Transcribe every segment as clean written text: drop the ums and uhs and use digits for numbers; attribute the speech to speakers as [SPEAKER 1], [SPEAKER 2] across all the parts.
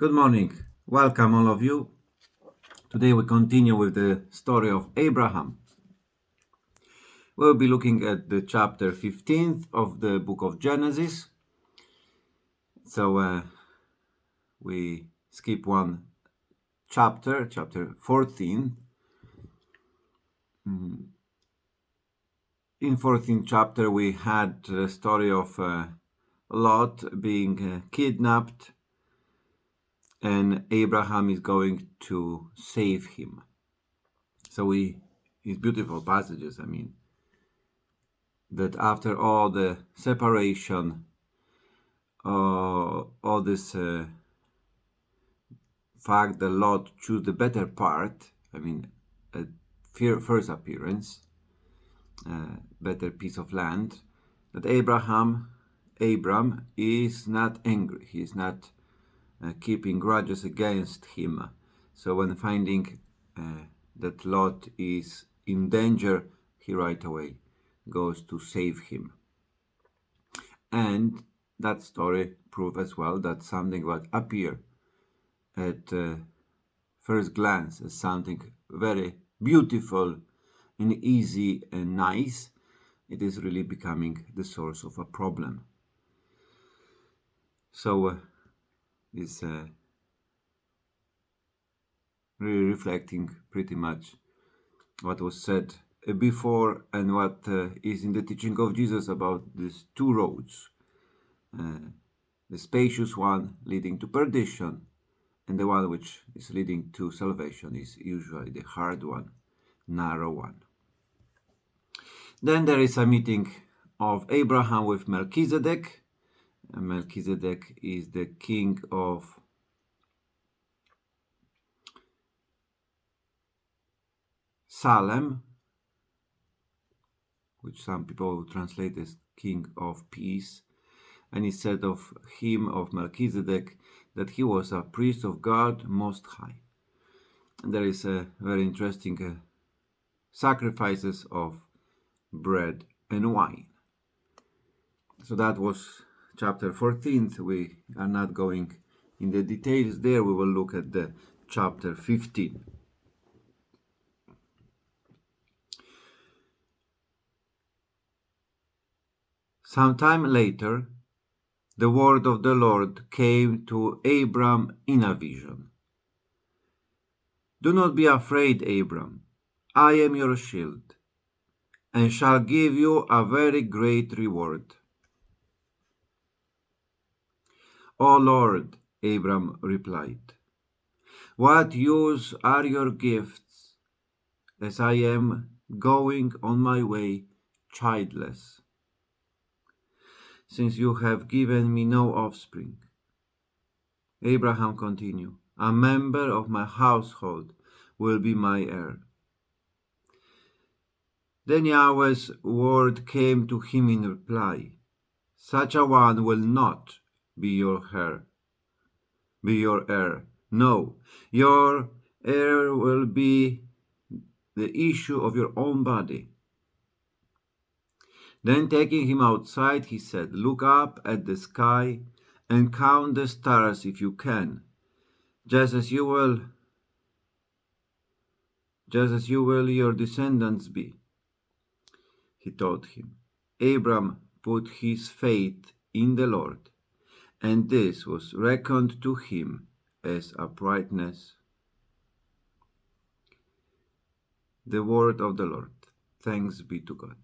[SPEAKER 1] Good morning. Welcome, all of you. Today we continue with the story of Abraham. We'll be looking at the chapter 15th of the book of Genesis. So we skip one chapter, chapter 14. In 14th chapter we had the story of Lot being kidnapped, and Abraham is going to save him. So it's beautiful passages, that after all the separation, all this fact that Lot chose the better part, at first appearance, better piece of land, that Abram is not angry. He is not keeping grudges against him. So when finding that Lot is in danger, he right away goes to save him. And that story proves as well that something what appear at first glance as something very beautiful and easy and nice, it is really becoming the source of a problem. So it's really reflecting pretty much what was said before and what is in the teaching of Jesus about these two roads. The spacious one leading to perdition, and the one which is leading to salvation is usually the hard one, narrow one. Then there is a meeting of Abraham with Melchizedek. And Melchizedek is the king of Salem, which some people translate as king of peace. And he said of him, of Melchizedek, that he was a priest of God Most High. And there is a very interesting sacrifices of bread and wine. So that was chapter 14. We are not going in the details there. We will look at the chapter 15. Sometime later, the word of the Lord came to Abram in a vision. Do not be afraid, Abram. I am your shield, and shall give you a very great reward. O Lord, Abram replied, what use are your gifts, as I am going on my way childless, since you have given me no offspring? Abraham continued, a member of my household will be my heir. Then Yahweh's word came to him in reply, such a one will not be your heir. No, your heir will be the issue of your own body. Then taking him outside, he said, look up at the sky and count the stars if you can, just as you will your descendants be. He told him. Abram put his faith in the Lord, and this was reckoned to him as uprightness. The word of the Lord. Thanks be to God.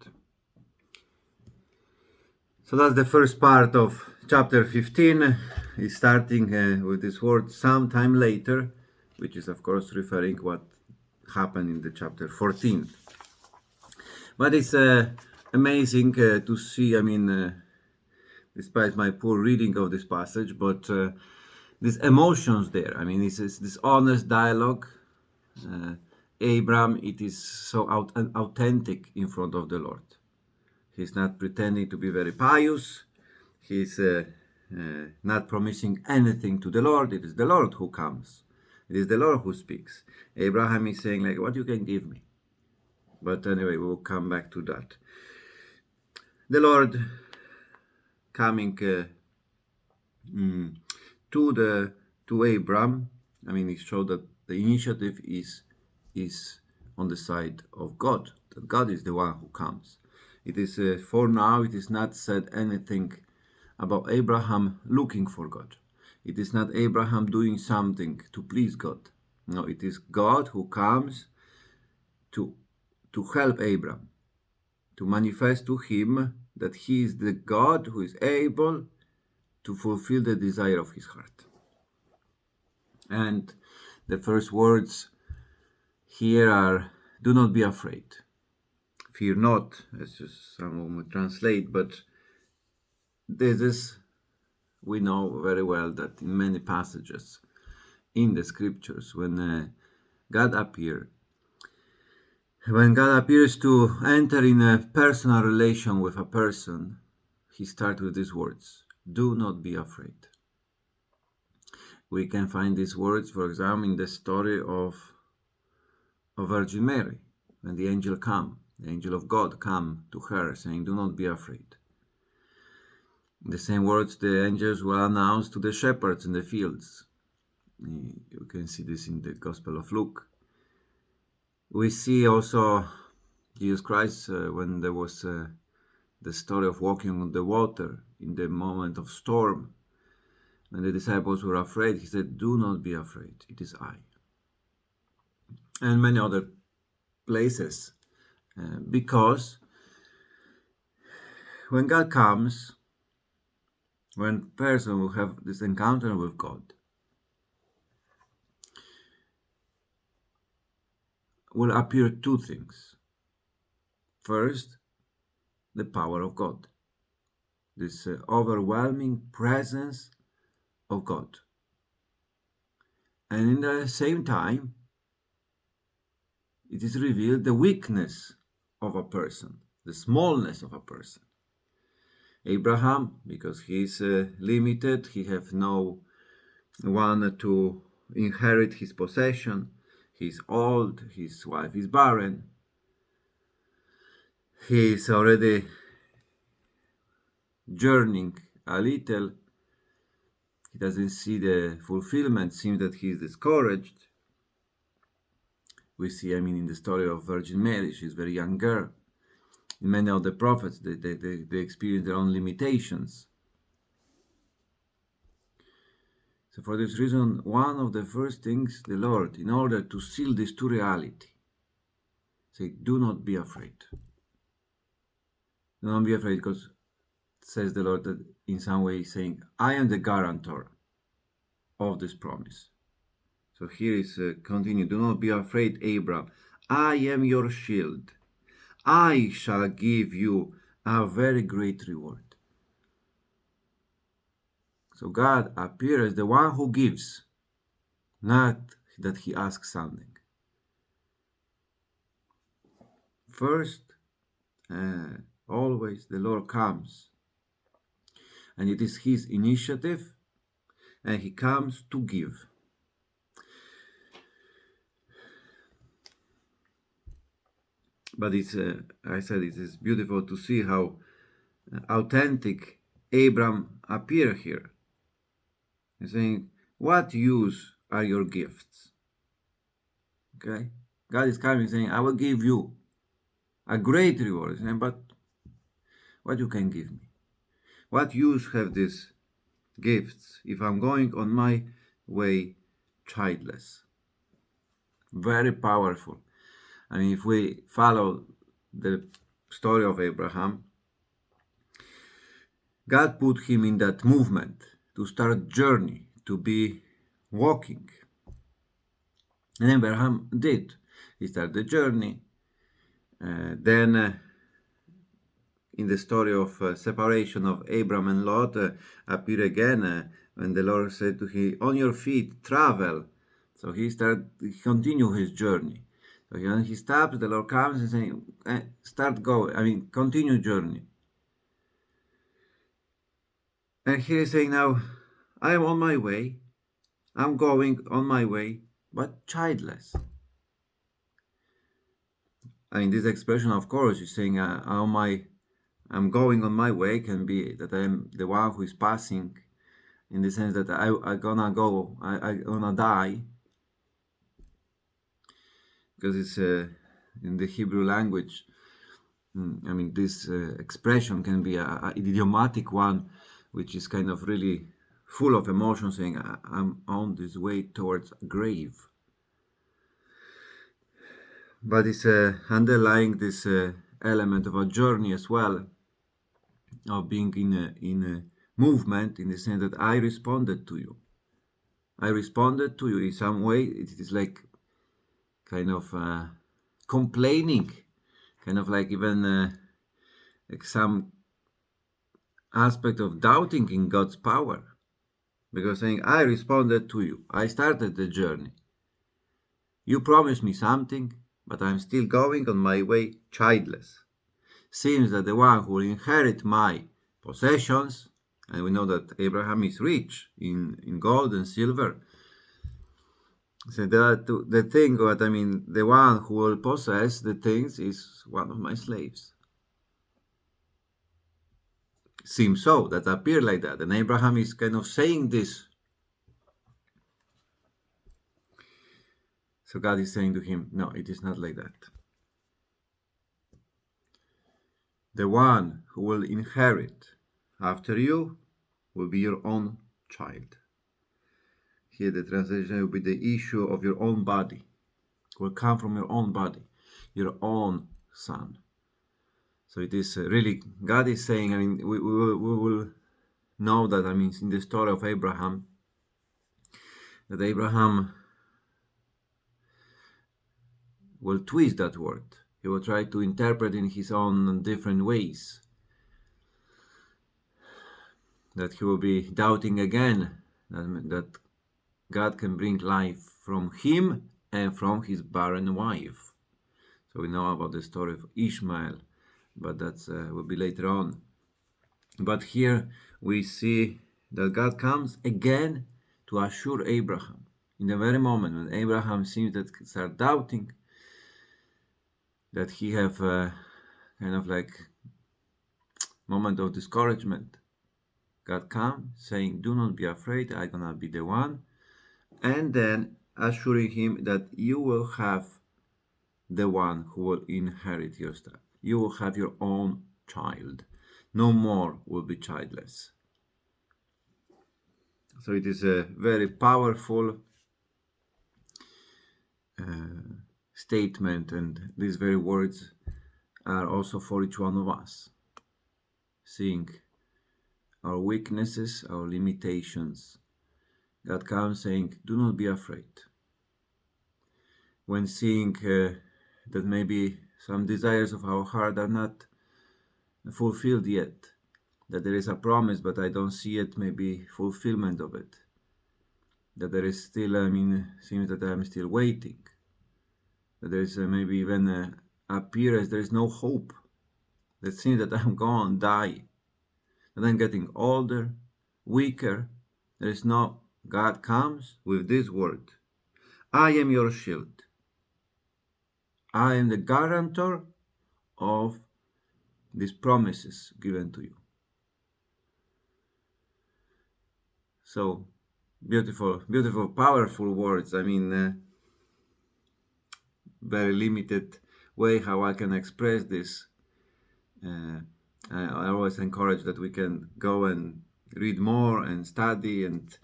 [SPEAKER 1] So that's the first part of chapter 15, is starting with this word sometime later, which is of course referring what happened in the chapter 14. But it's amazing to see, despite my poor reading of this passage, but these emotions there. This is this honest dialogue. Abram, it is so authentic in front of the Lord. He's not pretending to be very pious. He's not promising anything to the Lord. It is the Lord who comes. It is the Lord who speaks. Abraham is saying, like, what you can give me. But anyway, we'll come back to that. The Lord coming to the to Abraham. I mean, it showed that the initiative is on the side of God, that God is the one who comes. It is, for now, it is not said anything about Abraham looking for God. It is not Abraham doing something to please God. No, it is God who comes to help Abraham, to manifest to him that he is the God who is able to fulfill the desire of his heart. And the first words here are, do not be afraid. Fear not, as some would translate, but this is, we know very well that in many passages in the scriptures, when God appears to enter in a personal relation with a person, he starts with these words, do not be afraid. We can find these words, for example, in the story of Virgin Mary, when the angel of God come to her saying, do not be afraid. In the same words, the angels will announce to the shepherds in the fields. You can see this in the Gospel of Luke. We see also Jesus Christ when there was the story of walking on the water in the moment of storm. When the disciples were afraid, he said, do not be afraid, it is I. And many other places. Because when God comes, when person will have this encounter with God, will appear two things. First, the power of God, this overwhelming presence of God. And in the same time, it is revealed the weakness of a person, the smallness of a person. Abraham, because he is limited, he has no one to inherit his possession, he is old, his wife is barren, he is already journeying a little, he doesn't see the fulfillment, seems that he is discouraged. We see, in the story of Virgin Mary, she's a very young girl. In many of the prophets, they experience their own limitations. So for this reason, one of the first things the Lord, in order to seal this to reality, say, do not be afraid. Do not be afraid, because says the Lord that in some way saying, I am the guarantor of this promise. So here is continue. Do not be afraid, Abraham. I am your shield. I shall give you a very great reward. So God appears as the one who gives, not that he asks something. First, always the Lord comes, and it is his initiative, and he comes to give. But it's, I said, it is beautiful to see how authentic Abram appear here. He's saying, what use are your gifts? Okay? God is coming saying, I will give you a great reward. Saying, but what you can give me? What use have these gifts if I'm going on my way childless? Very powerful. If we follow the story of Abraham, God put him in that movement to start journey, to be walking. And Abraham did. He started the journey. Then in the story of separation of Abram and Lot, appear again when the Lord said to him, on your feet, travel. So he continue his journey. So when he stops, the Lord comes and saying, start going, continue journey. And here he's saying now, I am on my way, I'm going on my way, but childless. This expression, of course, is saying, I'm going on my way, can be that I am the one who is passing in the sense that I gonna die, because it's in the Hebrew language. I mean, this expression can be a idiomatic one, which is kind of really full of emotion, saying I'm on this way towards a grave. But it's underlying this element of a journey as well, of being in a movement, in the sense that I responded to you. I responded to you in some way. It is like kind of complaining, kind of like even like some aspect of doubting in God's power, because saying, I responded to you, I started the journey, you promised me something, but I'm still going on my way childless. Seems that the one who will inherit my possessions, and we know that Abraham is rich in gold and silver, so the thing, what I mean, the one who will possess the things is one of my slaves. Seems so, that appear like that, and Abraham is kind of saying this. So God is saying to him, no, it is not like that. The one who will inherit after you will be your own child. Here the translation will be the issue of your own body, will come from your own body, your own son. So it is really, God is saying, I mean, we will know that, I mean, in the story of Abraham, that Abraham will twist that word. He will try to interpret in his own different ways. That he will be doubting again that God can bring life from him and from his barren wife. So we know about the story of Ishmael, but that will be later on. But here we see that God comes again to assure Abraham. In the very moment when Abraham seems to start doubting, that he have a kind of like moment of discouragement, God comes saying, do not be afraid, I'm gonna be the one, and then assuring him that you will have the one who will inherit your stuff. You will have your own child. No more will be childless. So it is a very powerful statement, and these very words are also for each one of us. Seeing our weaknesses, our limitations, God comes saying, do not be afraid. When seeing that maybe some desires of our heart are not fulfilled yet, that there is a promise but I don't see it, maybe fulfillment of it, that there is still, I mean, seems that I'm still waiting, that there is maybe even appearance there is no hope, that seems that I'm going to die, that I'm getting older, weaker, there is no, God comes with this word, I am your shield. I am the guarantor of these promises given to you. So beautiful, beautiful, powerful words. I mean, very limited way how I can express this. I always encourage that we can go and read more and study and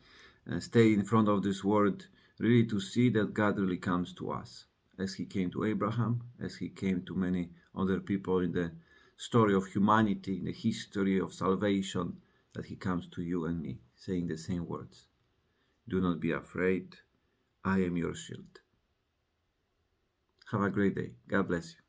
[SPEAKER 1] stay in front of this word, really to see that God really comes to us, as he came to Abraham, as he came to many other people in the story of humanity, in the history of salvation, that he comes to you and me, saying the same words. Do not be afraid. I am your shield. Have a great day. God bless you.